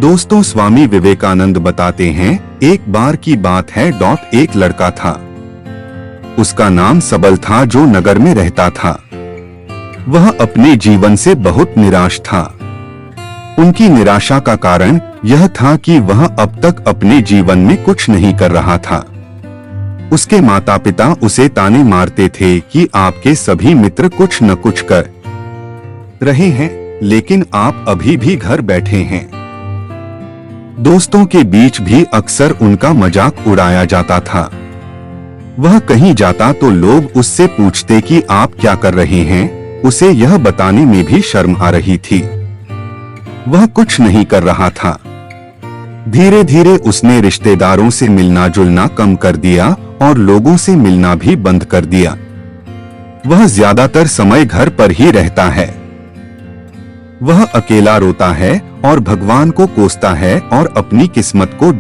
दोस्तों, स्वामी विवेकानंद बताते हैं, एक बार की बात है। एक लड़का था। उसका नाम सबल था, जो नगर में रहता था। वह अपने जीवन से बहुत निराश था। उनकी निराशा का कारण यह था कि वह अब तक अपने जीवन में कुछ नहीं कर रहा था। उसके माता पिता उसे ताने मारते थे कि आपके सभी मित्र कुछ न कुछ कर रहे हैं, लेकिन आप अभी भी घर बैठे हैं। दोस्तों के बीच भी अक्सर उनका मजाक उड़ाया जाता था। वह कहीं जाता तो लोग उससे पूछते कि आप क्या कर रहे हैं। उसे यह बताने में भी शर्म आ रही थी। वह कुछ नहीं कर रहा था। धीरे धीरे उसने रिश्तेदारों से मिलना जुलना कम कर दिया और लोगों से मिलना भी बंद कर दिया। वह ज्यादातर समय घर पर ही रहता है। वह अकेला रोता है और भगवान को कोसता है और अपनी किस्मत को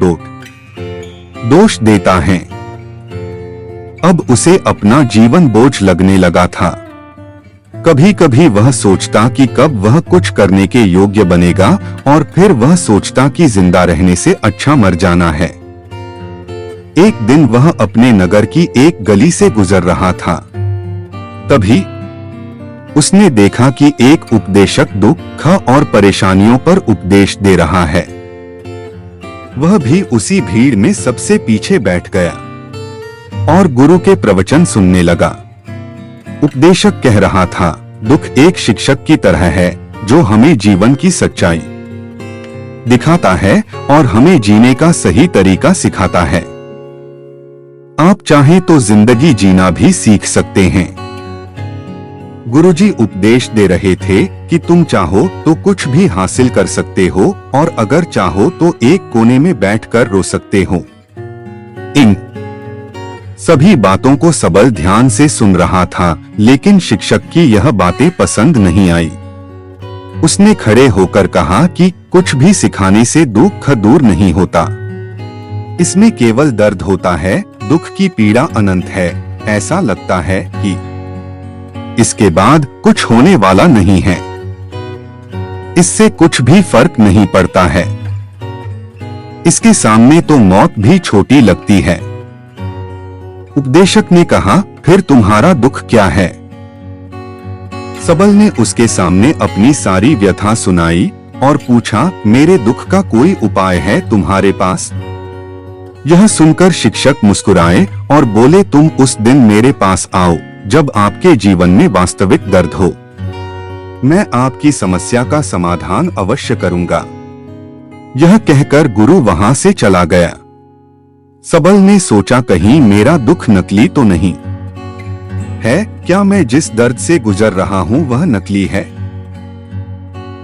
दोष देता है। अब उसे अपना जीवन बोझ लगने लगा था। कभी कभी वह सोचता कि कब वह कुछ करने के योग्य बनेगा, और फिर वह सोचता कि जिंदा रहने से अच्छा मर जाना है। एक दिन वह अपने नगर की एक गली से गुजर रहा था। तभी उसने देखा कि एक उपदेशक दुख और परेशानियों पर उपदेश दे रहा है। वह भी उसी भीड़ में सबसे पीछे बैठ गया और गुरु के प्रवचन सुनने लगा। उपदेशक कह रहा था, दुख एक शिक्षक की तरह है जो हमें जीवन की सच्चाई दिखाता है और हमें जीने का सही तरीका सिखाता है। आप चाहें तो जिंदगी जीना भी सीख सकते हैं। गुरुजी उपदेश दे रहे थे कि तुम चाहो तो कुछ भी हासिल कर सकते हो, और अगर चाहो तो एक कोने में बैठकर रो सकते हो। इन सभी बातों को सबल ध्यान से सुन रहा था, लेकिन शिक्षक की यह बातें पसंद नहीं आई। उसने खड़े होकर कहा कि कुछ भी सिखाने से दुख दूर नहीं होता। इसमें केवल दर्द होता है। दुख की पीड़ा अनंत है। ऐसा लगता है कि इसके बाद कुछ होने वाला नहीं है। इससे कुछ भी फर्क नहीं पड़ता है। इसके सामने तो मौत भी छोटी लगती है। उपदेशक ने कहा, फिर तुम्हारा दुख क्या है? सबल ने उसके सामने अपनी सारी व्यथा सुनाई और पूछा, मेरे दुख का कोई उपाय है तुम्हारे पास? यह सुनकर शिक्षक मुस्कुराए और बोले, तुम उस दिन मेरे पास आओ जब आपके जीवन में वास्तविक दर्द हो। मैं आपकी समस्या का समाधान अवश्य करूंगा। यह कहकर गुरु वहां से चला गया। सबल ने सोचा, कहीं मेरा दुख नकली तो नहीं है? क्या मैं जिस दर्द से गुजर रहा हूं वह नकली है?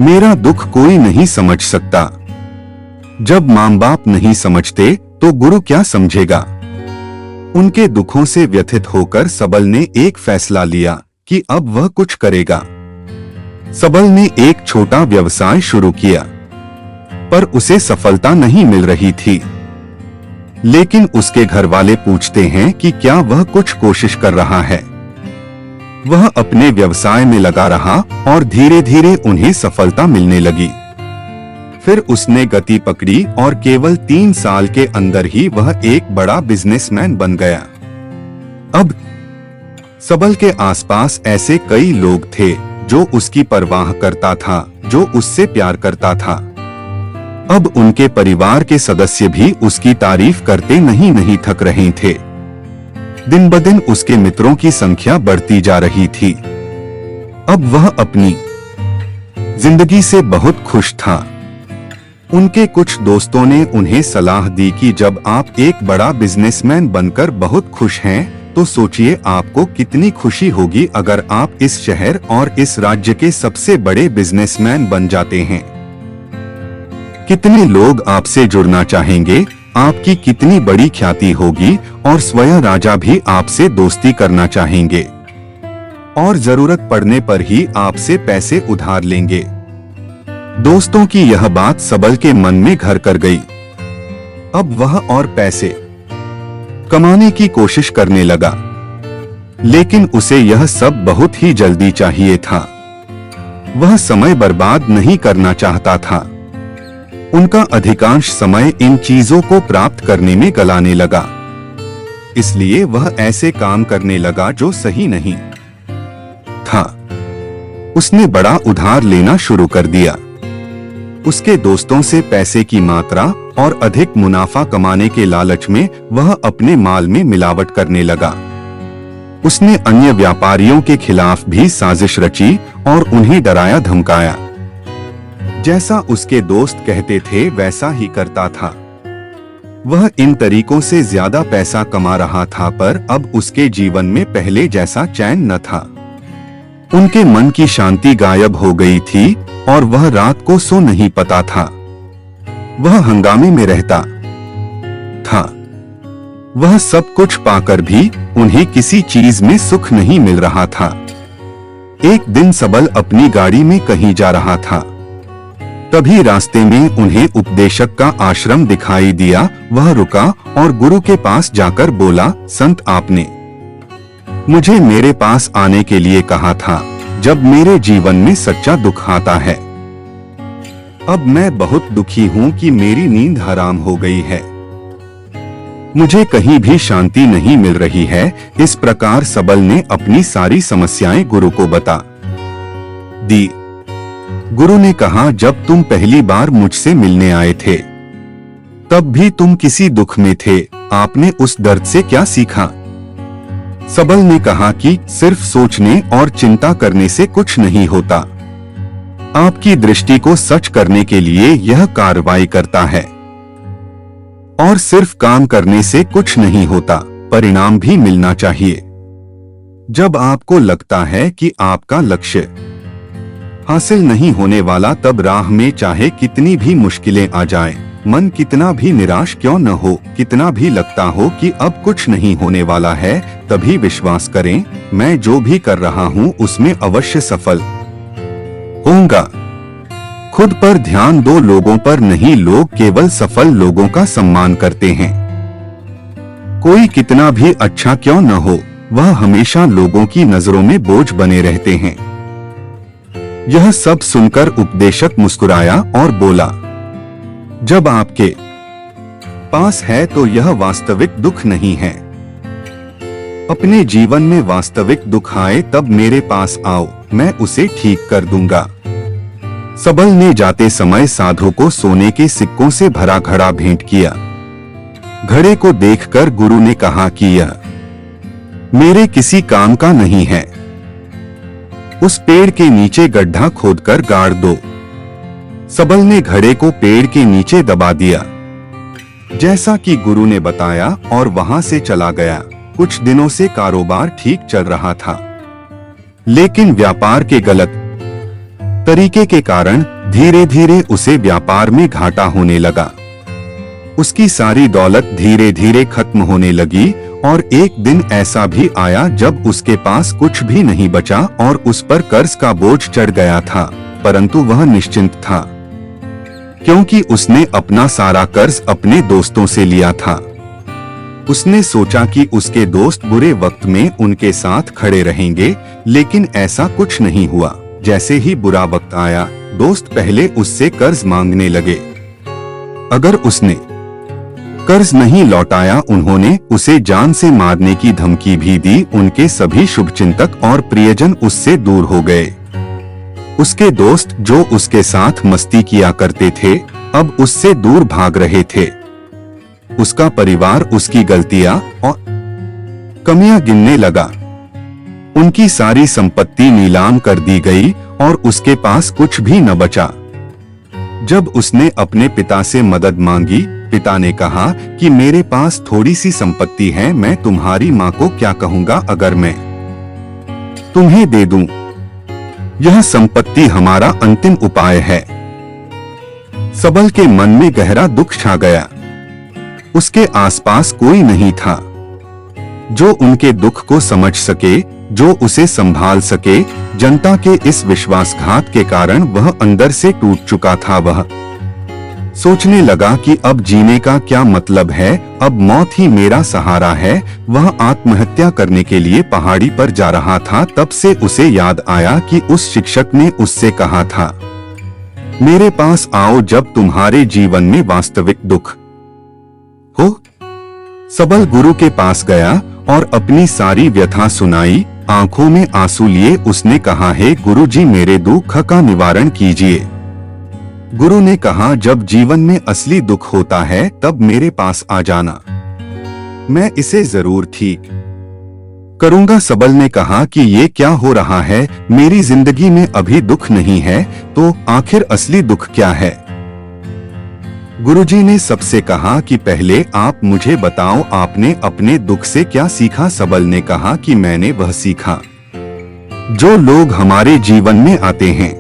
मेरा दुख कोई नहीं समझ सकता। जब माँ बाप नहीं समझते तो गुरु क्या समझेगा? उनके दुखों से व्यथित होकर सबल ने एक फैसला लिया कि अब वह कुछ करेगा। सबल ने एक छोटा व्यवसाय शुरू किया, पर उसे सफलता नहीं मिल रही थी। लेकिन उसके घर वाले पूछते हैं कि क्या वह कुछ कोशिश कर रहा है। वह अपने व्यवसाय में लगा रहा और धीरे धीरे उन्हें सफलता मिलने लगी। फिर उसने गति पकड़ी और केवल 3 साल के अंदर ही वह एक बड़ा बिजनेसमैन बन गया। अब सबल के आसपास ऐसे कई लोग थे जो उसकी परवाह करता था, जो उससे प्यार करता था। अब उनके परिवार के सदस्य भी उसकी तारीफ करते नहीं थक रहे थे। दिन ब दिन उसके मित्रों की संख्या बढ़ती जा रही थी। अब वह अपनी जिंदगी से बहुत खुश था। उनके कुछ दोस्तों ने उन्हें सलाह दी कि जब आप एक बड़ा बिजनेसमैन बनकर बहुत खुश हैं, तो सोचिए आपको कितनी खुशी होगी अगर आप इस शहर और इस राज्य के सबसे बड़े बिजनेसमैन बन जाते हैं। कितने लोग आपसे जुड़ना चाहेंगे, आपकी कितनी बड़ी ख्याति होगी, और स्वयं राजा भी आपसे दोस्ती करना चाहेंगे और जरूरत पड़ने पर ही आपसे पैसे उधार लेंगे। दोस्तों की यह बात सबल के मन में घर कर गई। अब वह और पैसे कमाने की कोशिश करने लगा, लेकिन उसे यह सब बहुत ही जल्दी चाहिए था। वह समय बर्बाद नहीं करना चाहता था। उनका अधिकांश समय इन चीजों को प्राप्त करने में गलाने लगा। इसलिए वह ऐसे काम करने लगा जो सही नहीं था। उसने बड़ा उधार लेना शुरू कर दिया। उसके दोस्तों से पैसे की मात्रा और अधिक मुनाफा कमाने के लालच में वह अपने माल में मिलावट करने लगा। उसने अन्य व्यापारियों के खिलाफ भी साजिश रची और उन्हें डराया धमकाया। जैसा उसके दोस्त कहते थे वैसा ही करता था। वह इन तरीकों से ज्यादा पैसा कमा रहा था, पर अब उसके जीवन में पहले जैसा चैन न था। उनके मन की शांति गायब हो गई थी और वह रात को सो नहीं पाता था। वह हंगामे में रहता था। वह सब कुछ पाकर भी उन्हें किसी चीज में सुख नहीं मिल रहा था। एक दिन सबल अपनी गाड़ी में कहीं जा रहा था। तभी रास्ते में उन्हें उपदेशक का आश्रम दिखाई दिया। वह रुका और गुरु के पास जाकर बोला, संत आपने मुझे मेरे पास आने के लिए कहा था जब मेरे जीवन में सच्चा दुख आता है। अब मैं बहुत दुखी हूँ कि मेरी नींद हराम हो गई है। मुझे कहीं भी शांति नहीं मिल रही है। इस प्रकार सबल ने अपनी सारी समस्याएं गुरु को बता दी। गुरु ने कहा, जब तुम पहली बार मुझसे मिलने आए थे तब भी तुम किसी दुख में थे। आपने उस दर्द से क्या सीखा? सबल ने कहा कि सिर्फ सोचने और चिंता करने से कुछ नहीं होता। आपकी दृष्टि को सच करने के लिए यह कार्रवाई करता है। और सिर्फ काम करने से कुछ नहीं होता, परिणाम भी मिलना चाहिए। जब आपको लगता है कि आपका लक्ष्य हासिल नहीं होने वाला, तब राह में चाहे कितनी भी मुश्किलें आ जाएं, मन कितना भी निराश क्यों न हो, कितना भी लगता हो कि अब कुछ नहीं होने वाला है, तभी विश्वास करें, मैं जो भी कर रहा हूँ उसमें अवश्य सफल होऊंगा। खुद पर ध्यान दो, लोगों पर नहीं। लोग केवल सफल लोगों का सम्मान करते हैं। कोई कितना भी अच्छा क्यों न हो, वह हमेशा लोगों की नजरों में बोझ बने रहते हैं। यह सब सुनकर उपदेशक मुस्कुराया और बोला, जब आपके पास है तो यह वास्तविक दुख नहीं है। अपने जीवन में वास्तविक दुख आए तब मेरे पास आओ, मैं उसे ठीक कर दूंगा। सबल ने जाते समय साधु को सोने के सिक्कों से भरा घड़ा भेंट किया। घड़े को देखकर गुरु ने कहा कि यह मेरे किसी काम का नहीं है। उस पेड़ के नीचे गड्ढा खोदकर गाड़ दो। सबल ने घड़े को पेड़ के नीचे दबा दिया, जैसा कि गुरु ने बताया, और वहां से चला गया। कुछ दिनों से कारोबार ठीक चल रहा था, लेकिन व्यापार के गलत तरीके के कारण धीरे धीरे उसे व्यापार में घाटा होने लगा। उसकी सारी दौलत धीरे धीरे खत्म होने लगी और एक दिन ऐसा भी आया जब उसके पास कुछ भी नहीं बचा और उस पर कर्ज का बोझ चढ़ गया था, परंतु वह निश्चिंत था क्योंकि उसने अपना सारा कर्ज अपने दोस्तों से लिया था। उसने सोचा कि उसके दोस्त बुरे वक्त में उनके साथ खड़े रहेंगे, लेकिन ऐसा कुछ नहीं हुआ। जैसे ही बुरा वक्त आया, दोस्त पहले उससे कर्ज मांगने लगे। अगर उसने कर्ज नहीं लौटाया, उन्होंने उसे जान से मारने की धमकी भी दी। उनके सभी शुभचिंतक और प्रियजन उससे दूर हो गए। उसके दोस्त जो उसके साथ मस्ती किया करते थे, अब उससे दूर भाग रहे थे। उसका परिवार उसकी गलतियां और कमियां गिनने लगा। उनकी सारी संपत्ति नीलाम कर दी गई और उसके पास कुछ भी न बचा। जब उसने अपने पिता से मदद मांगी, पिता ने कहा कि मेरे पास थोड़ी सी संपत्ति है, मैं तुम्हारी माँ को क्या कहूँगा अगर मैं तुम्हें दे दूं? यह संपत्ति हमारा अंतिम उपाय है। सबल के मन में गहरा दुख छा गया। उसके आसपास कोई नहीं था जो उनके दुख को समझ सके, जो उसे संभाल सके। जनता के इस विश्वासघात के कारण वह अंदर से टूट चुका था। वह सोचने लगा कि अब जीने का क्या मतलब है, अब मौत ही मेरा सहारा है। वह आत्महत्या करने के लिए पहाड़ी पर जा रहा था, तब से उसे याद आया कि उस शिक्षक ने उससे कहा था मेरे पास आओ जब तुम्हारे जीवन में वास्तविक दुख हो। सबल गुरु के पास गया और अपनी सारी व्यथा सुनाई। आंखों में आंसू लिए उसने कहा, हे गुरुजी, मेरे दुख का निवारण कीजिए। गुरु ने कहा, जब जीवन में असली दुख होता है तब मेरे पास आ जाना, मैं इसे जरूर ठीक करूंगा। सबल ने कहा कि ये क्या हो रहा है, मेरी जिंदगी में अभी दुख नहीं है, तो आखिर असली दुख क्या है? गुरुजी ने सबसे कहा कि पहले आप मुझे बताओ, आपने अपने दुख से क्या सीखा? सबल ने कहा कि मैंने वह सीखा जो लोग हमारे जीवन में आते हैं,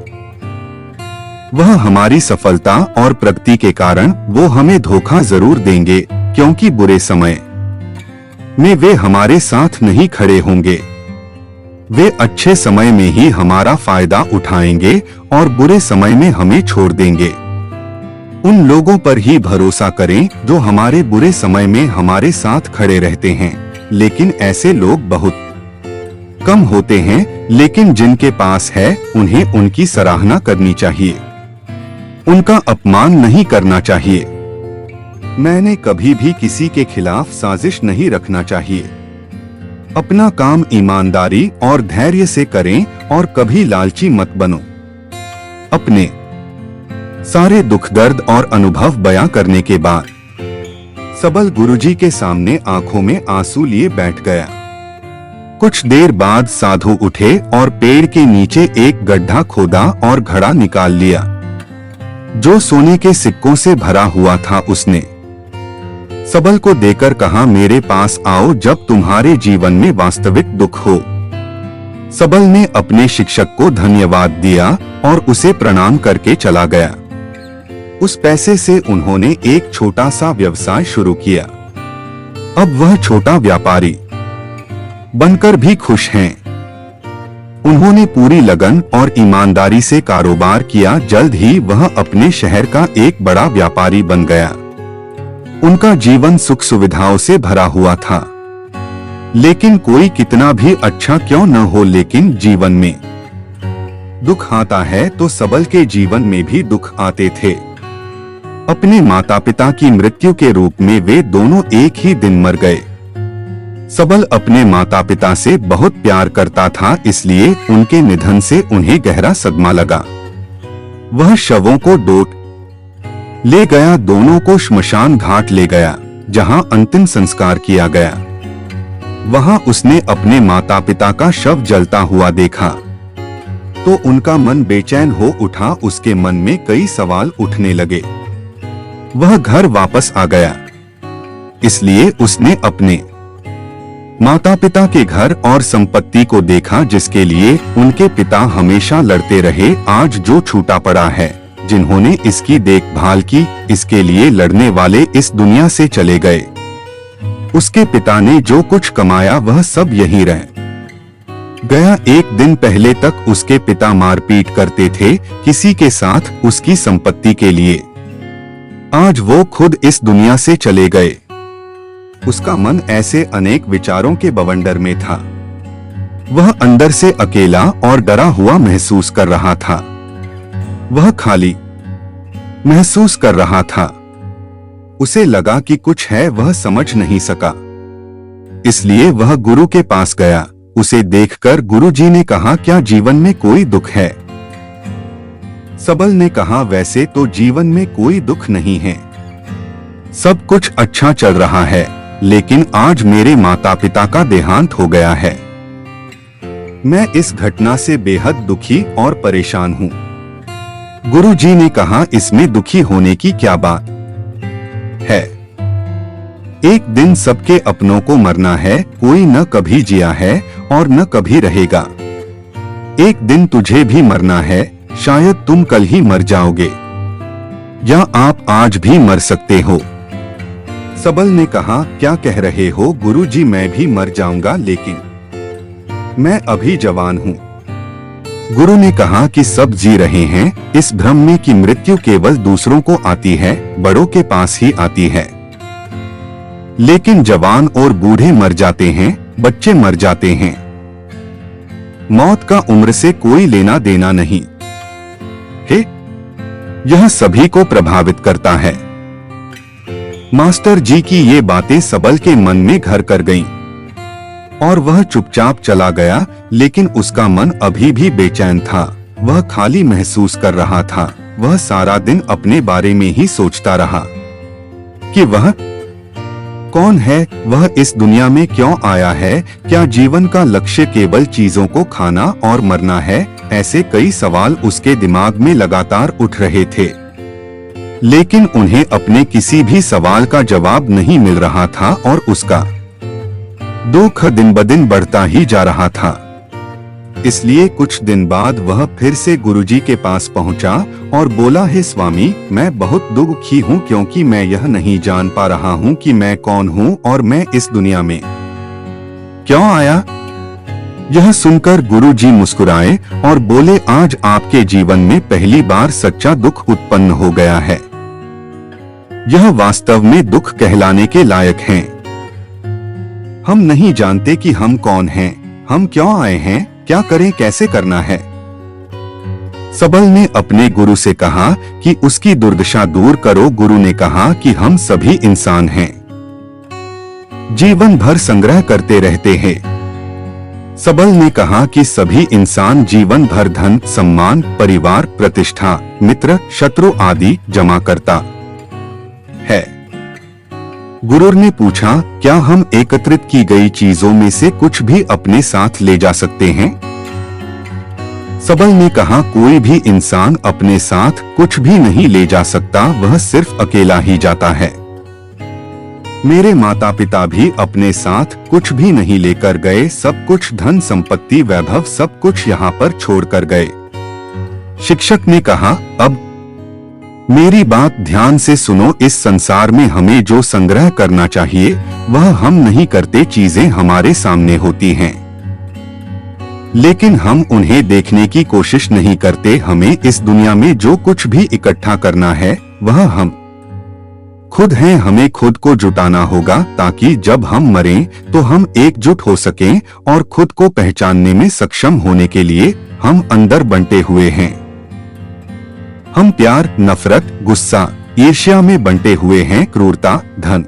वह हमारी सफलता और प्रगति के कारण वो हमें धोखा जरूर देंगे, क्योंकि बुरे समय में वे हमारे साथ नहीं खड़े होंगे। वे अच्छे समय में ही हमारा फायदा उठाएंगे और बुरे समय में हमें छोड़ देंगे। उन लोगों पर ही भरोसा करें जो हमारे बुरे समय में हमारे साथ खड़े रहते हैं। लेकिन ऐसे लोग बहुत कम होते हैं, लेकिन जिनके पास है उन्हें उनकी सराहना करनी चाहिए, उनका अपमान नहीं करना चाहिए। मैंने कभी भी किसी के खिलाफ साजिश नहीं रखना चाहिए। अपना काम ईमानदारी और धैर्य से करें और कभी लालची मत बनो। अपने सारे दुख दर्द और अनुभव बयां करने के बाद सबल गुरुजी के सामने आंखों में आंसू लिए बैठ गया। कुछ देर बाद साधु उठे और पेड़ के नीचे एक गड्ढा खोदा और घड़ा निकाल लिया जो सोने के सिक्कों से भरा हुआ था। उसने सबल को देकर कहा, मेरे पास आओ जब तुम्हारे जीवन में वास्तविक दुख हो। सबल ने अपने शिक्षक को धन्यवाद दिया और उसे प्रणाम करके चला गया। उस पैसे से उन्होंने एक छोटा सा व्यवसाय शुरू किया। अब वह छोटा व्यापारी बनकर भी खुश हैं। उन्होंने पूरी लगन और ईमानदारी से कारोबार किया। जल्द ही वह अपने शहर का एक बड़ा व्यापारी बन गया। उनका जीवन सुख सुविधाओं से भरा हुआ था। लेकिन कोई कितना भी अच्छा क्यों न हो, लेकिन जीवन में दुख आता है तो सबल के जीवन में भी दुख आते थे। अपने माता पिता की मृत्यु के रूप में वे दोनों एक ही दिन मर गए। सबल अपने माता पिता से बहुत प्यार करता था, इसलिए उनके निधन से उन्हें गहरा सदमा लगा। वह शवों को डोट ले गया, दोनों को श्मशान घाट ले गया जहां अंतिम संस्कार किया गया। वहां उसने अपने माता पिता का शव जलता हुआ देखा तो उनका मन बेचैन हो उठा। उसके मन में कई सवाल उठने लगे। वह घर वापस आ गया, इसलिए उसने अपने माता पिता के घर और संपत्ति को देखा जिसके लिए उनके पिता हमेशा लड़ते रहे। आज जो छूटा पड़ा है, जिन्होंने इसकी देखभाल की, इसके लिए लड़ने वाले इस दुनिया से चले गए। उसके पिता ने जो कुछ कमाया वह सब यहीं रह गया। एक दिन पहले तक उसके पिता मारपीट करते थे किसी के साथ उसकी संपत्ति के लिए। आज वो खुद इस दुनिया से चले गए। उसका मन ऐसे अनेक विचारों के बवंडर में था। वह अंदर से अकेला और डरा हुआ महसूस कर रहा था। वह खाली महसूस कर रहा था। उसे लगा कि कुछ है, वह समझ नहीं सका। इसलिए वह गुरु के पास गया। उसे देखकर गुरुजी ने कहा, क्या जीवन में कोई दुख है? सबल ने कहा, वैसे तो जीवन में कोई दुख नहीं है, सब कुछ अच्छा चल रहा है, लेकिन आज मेरे माता पिता का देहांत हो गया है। मैं इस घटना से बेहद दुखी और परेशान हूँ। गुरुजी ने कहा, इसमें दुखी होने की क्या बात है? एक दिन सबके अपनों को मरना है, कोई न कभी जिया है और न कभी रहेगा। एक दिन तुझे भी मरना है, शायद तुम कल ही मर जाओगे या आप आज भी मर सकते हो। सबल ने कहा, क्या कह रहे हो गुरुजी, मैं भी मर जाऊंगा, लेकिन मैं अभी जवान हूँ। गुरु ने कहा कि सब जी रहे हैं इस भ्रम में कि मृत्यु केवल दूसरों को आती है, बड़ों के पास ही आती है। लेकिन जवान और बूढ़े मर जाते हैं, बच्चे मर जाते हैं। मौत का उम्र से कोई लेना देना नहीं है। यह सभी को प्रभावित करता है। मास्टर जी की ये बातें सबल के मन में घर कर गईं और वह चुपचाप चला गया, लेकिन उसका मन अभी भी बेचैन था। वह खाली महसूस कर रहा था। वह सारा दिन अपने बारे में ही सोचता रहा कि वह कौन है, वह इस दुनिया में क्यों आया है, क्या जीवन का लक्ष्य केवल चीजों को खाना और मरना है। ऐसे कई सवाल उसके दिमाग में लगातार उठ रहे थे, लेकिन उन्हें अपने किसी भी सवाल का जवाब नहीं मिल रहा था और उसका दुख दिन ब दिन बढ़ता ही जा रहा था। इसलिए कुछ दिन बाद वह फिर से गुरुजी के पास पहुंचा और बोला, हे स्वामी, मैं बहुत दुखी हूँ क्योंकि मैं यह नहीं जान पा रहा हूँ कि मैं कौन हूँ और मैं इस दुनिया में क्यों आया। यह सुनकर गुरुजी मुस्कुराए और बोले, आज आपके जीवन में पहली बार सच्चा दुख उत्पन्न हो गया है। यह वास्तव में दुख कहलाने के लायक है। हम नहीं जानते कि हम कौन हैं, हम क्यों आए हैं, क्या करें, कैसे करना है। सबल ने अपने गुरु से कहा कि उसकी दुर्दशा दूर करो। गुरु ने कहा कि हम सभी इंसान हैं, जीवन भर संग्रह करते रहते हैं। सबल ने कहा कि सभी इंसान जीवन भर धन, सम्मान, परिवार, प्रतिष्ठा, मित्र, शत्रु आदि जमा करता है। गुरु ने पूछा, क्या हम एकत्रित की गई चीजों में से कुछ भी अपने साथ ले जा सकते हैं? सबल ने कहा, कोई भी इंसान अपने साथ कुछ भी नहीं ले जा सकता, वह सिर्फ अकेला ही जाता है। मेरे माता पिता भी अपने साथ कुछ भी नहीं लेकर गए, सब कुछ धन संपत्ति वैभव सब कुछ यहाँ पर छोड़कर गए। शिक्षक ने कहा, अब मेरी बात ध्यान से सुनो, इस संसार में हमें जो संग्रह करना चाहिए वह हम नहीं करते। चीजें हमारे सामने होती हैं, लेकिन हम उन्हें देखने की कोशिश नहीं करते। हमें इस दुनिया में जो कुछ भी इकट्ठा करना है वह हम खुद हैं। हमें खुद को जुटाना होगा ताकि जब हम मरें तो हम एकजुट हो सकें और खुद को पहचानने में सक्षम होने के लिए हम अंदर बंटे हुए हैं। हम प्यार, नफरत, गुस्सा, ईर्ष्या में बंटे हुए हैं। क्रूरता, धन,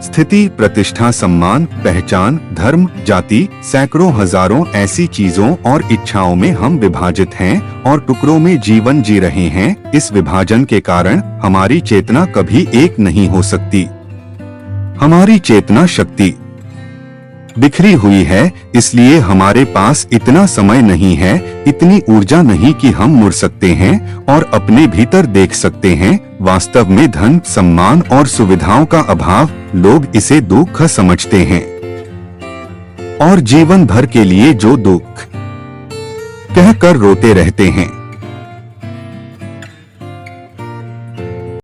स्थिति, प्रतिष्ठा, सम्मान, पहचान, धर्म, जाति, सैकड़ों हजारों ऐसी चीजों और इच्छाओं में हम विभाजित हैं और टुकड़ों में जीवन जी रहे हैं। इस विभाजन के कारण हमारी चेतना कभी एक नहीं हो सकती। हमारी चेतना शक्ति बिखरी हुई है, इसलिए हमारे पास इतना समय नहीं है, इतनी ऊर्जा नहीं कि हम मुड़ सकते हैं और अपने भीतर देख सकते हैं। वास्तव में धन, सम्मान और सुविधाओं का अभाव, लोग इसे दुख समझते हैं और जीवन भर के लिए जो दुख कहकर रोते रहते हैं।